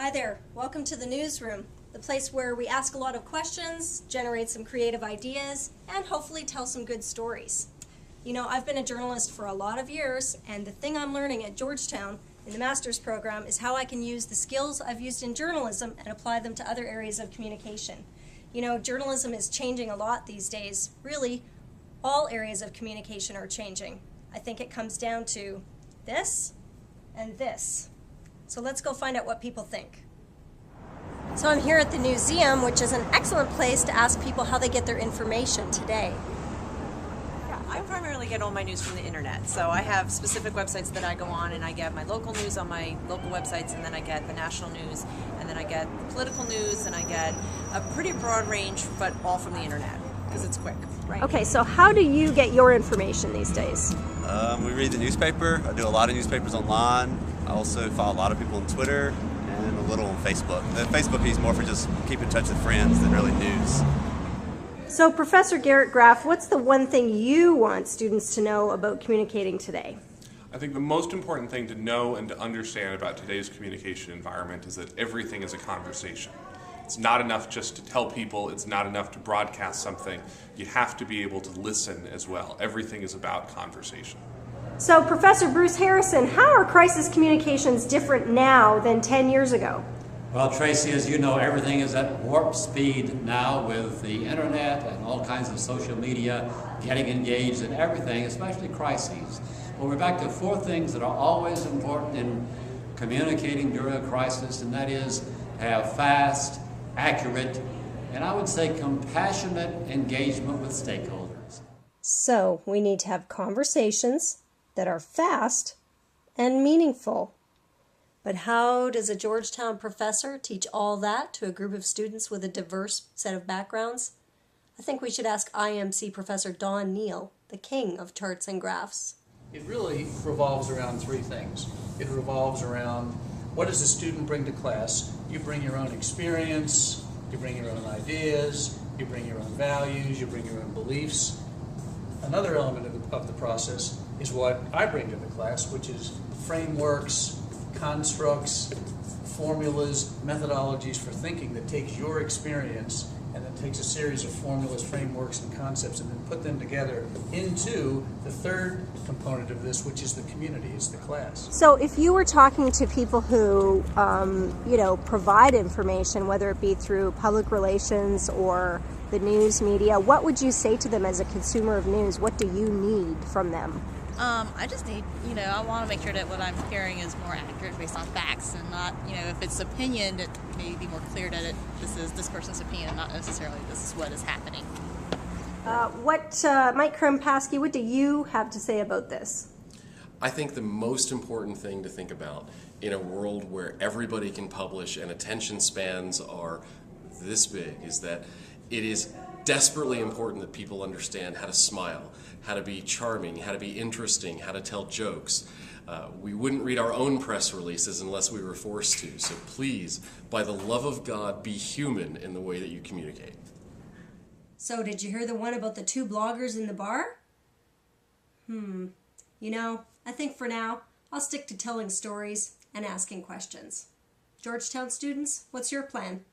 Hi there, welcome to the newsroom, the place where we ask a lot of questions, generate some creative ideas, and hopefully tell some good stories. You know, I've been a journalist for a lot of years, and the thing I'm learning at Georgetown in the master's program is how I can use the skills I've used in journalism and apply them to other areas of communication. You know, journalism is changing a lot these days. Really, all areas of communication are changing. I think it comes down to this and this. So let's go find out what people think. So I'm here at the museum, which is an excellent place to ask people how they get their information today. Yeah, I primarily get all my news from the internet. So I have specific websites that I go on, and I get my local news on my local websites, and then I get the national news, and then I get the political news, and I get a pretty broad range, but all from the internet, because it's quick. Right. Okay, so how do you get your information these days? We read the newspaper. I do a lot of newspapers online. I also follow a lot of people on Twitter and a little on Facebook. Facebook is more for just keeping in touch with friends than really news. So Professor Garrett Graff, what's the one thing you want students to know about communicating today? I think the most important thing to know and to understand about today's communication environment is that everything is a conversation. It's not enough just to tell people, it's not enough to broadcast something. You have to be able to listen as well. Everything is about conversation. So Professor Bruce Harrison, how are crisis communications different now than 10 years ago? Well, Tracey, as you know, everything is at warp speed now with the internet and all kinds of social media, getting engaged in everything, especially crises. Well, we're back to four things that are always important in communicating during a crisis, and that is have fast, accurate, and I would say compassionate engagement with stakeholders. So we need to have conversations that are fast and meaningful. But how does a Georgetown professor teach all that to a group of students with a diverse set of backgrounds? I think we should ask IMC Professor Don Neal, the king of charts and graphs. It really revolves around three things. It revolves around what does the student bring to class? You bring your own experience, you bring your own ideas, you bring your own values, you bring your own beliefs. Another element of the process is what I bring to the class, which is frameworks, constructs, formulas, methodologies for thinking that takes your experience and then takes a series of formulas, frameworks, and concepts and then put them together into the third component of this, which is the community, is the class. So if you were talking to people who, provide information, whether it be through public relations or the news media, what would you say to them as a consumer of news? What do you need from them? I just need, I want to make sure that what I'm hearing is more accurate based on facts and not, if it's opinion, it may be more clear that this is this person's opinion and not necessarily this is what is happening. Mike Krimpaski, what do you have to say about this? I think the most important thing to think about in a world where everybody can publish and attention spans are this big is that it is desperately important that people understand how to smile, how to be charming, how to be interesting, how to tell jokes. We wouldn't read our own press releases unless we were forced to. So please, by the love of God, be human in the way that you communicate. So did you hear the one about the two bloggers in the bar? I think for now, I'll stick to telling stories and asking questions. Georgetown students, what's your plan?